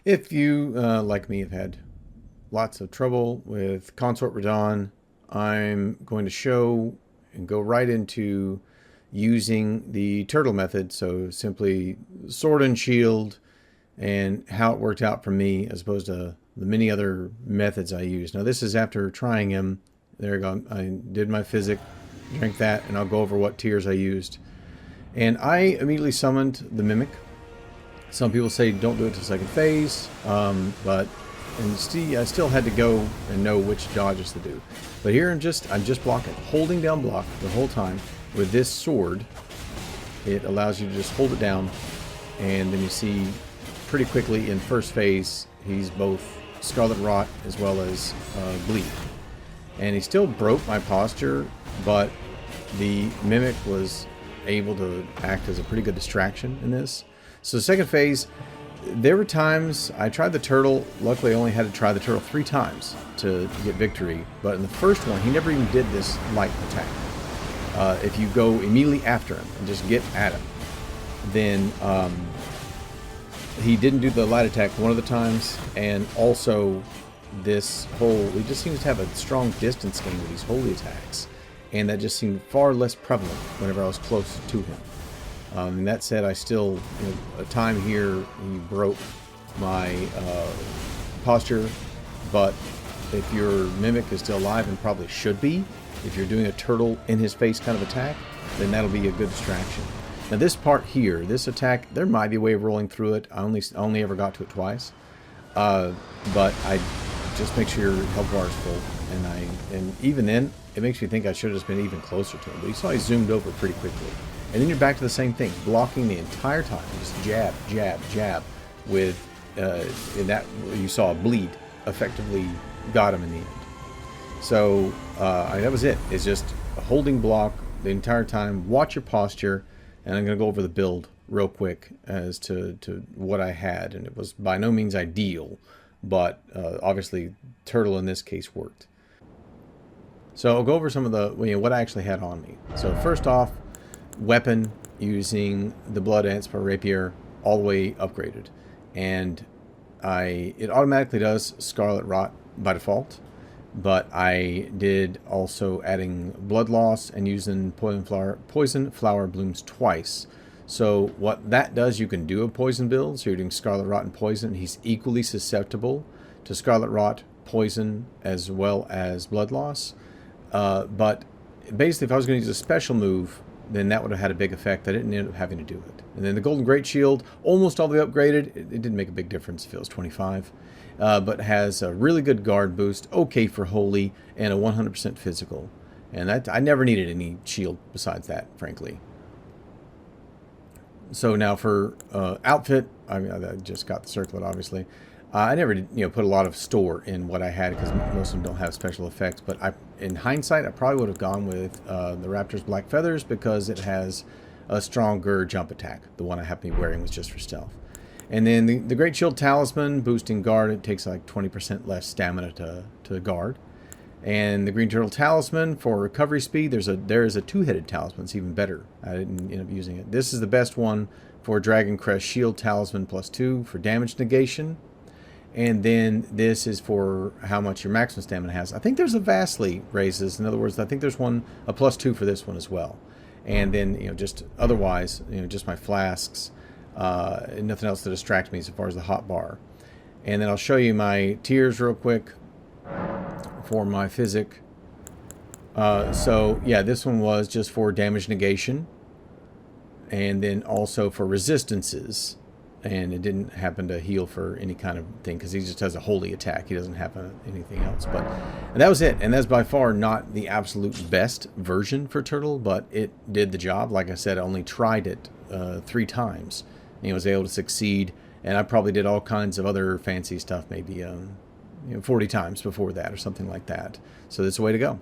If you, like me, have had lots of trouble with Consort Radahn, I'm going to show and go right into using the turtle method. So simply sword and shield, and how it worked out for me as opposed to the many other methods I used. Now this is after trying him. There you go. I did my physic, drank that, and I'll go over what tiers I used. And I immediately summoned the Mimic. Some people say don't do it to second phase, but see, I still had to go and know which dodges to do. But here I'm just blocking, holding down block the whole time with this sword. It allows you to just hold it down, and then you see pretty quickly in first phase he's both Scarlet Rot as well as Bleed. And he still broke my posture, but the Mimic was able to act as a pretty good distraction in this. So second phase, there were times I tried the turtle. Luckily, I only had to try the turtle 3 times to get victory. But in the first one, he never even did this light attack. If you go immediately after him and just get at him, then he didn't do the light attack one of the times. And also, this whole, he just seems to have a strong distance game with these holy attacks. And that just seemed far less prevalent whenever I was close to him. And that said, I still, a time here, he broke my posture, but if your Mimic is still alive, and probably should be, if you're doing a turtle in his face kind of attack, then that'll be a good distraction. Now this part here, this attack, there might be a way of rolling through it. I only ever got to it twice, but I just make sure your health bar is full, and even then, it makes me think I should have just been even closer to him. But you saw he zoomed over pretty quickly. And then you're back to the same thing, blocking the entire time. Just jab, jab, jab. With, in that, you saw a Bleed effectively got him in the end. So, that was it. It's just a holding block the entire time. Watch your posture. And I'm going to go over the build real quick as to what I had. And it was by no means ideal. But, obviously, Turtle in this case worked. So I'll go over some of the, what I actually had on me. So first off, weapon using the Blood Anspar Rapier all the way upgraded, and it automatically does Scarlet Rot by default, but I did also adding Blood Loss and using Poison Flower Blooms twice. So what that does, you can do a poison build, so you're doing Scarlet Rot and Poison. He's equally susceptible to Scarlet Rot, Poison, as well as Blood Loss, but basically if I was going to use a special move, then that would have had a big effect. I didn't end up having to do it. And then the Golden Great Shield, almost all the way upgraded. It didn't make a big difference if it was 25. But has a really good guard boost, okay for Holy, and a 100% physical. And that I never needed any shield besides that, frankly. So now for outfit, I just got the circlet, obviously. I never did, put a lot of store in what I had because most of them don't have special effects. But in hindsight, I probably would have gone with the Raptor's Black Feathers because it has a stronger jump attack. The one I happened to be wearing was just for stealth. And then the Great Shield Talisman, boosting guard, it takes like 20% less stamina to guard. And the Green Turtle Talisman for recovery speed, there is a 2-headed talisman. It's even better. I didn't end up using it. This is the best one for Dragon Crest Shield Talisman +2 for damage negation. And then this is for how much your maximum stamina has. I think there's a vastly raises. In other words, I think there's a +2 for this one as well. And then, just otherwise, just my flasks. Nothing else to distract me as far as the hot bar. And then I'll show you my tiers real quick for my physic. So, yeah, this one was just for damage negation. And then also for resistances. And it didn't happen to heal for any kind of thing because he just has a holy attack. He doesn't have anything else. And that was it. And that's by far not the absolute best version for Turtle, but it did the job. Like I said, I only tried it 3 times. And was able to succeed. And I probably did all kinds of other fancy stuff, maybe 40 times before that or something like that. So that's the way to go.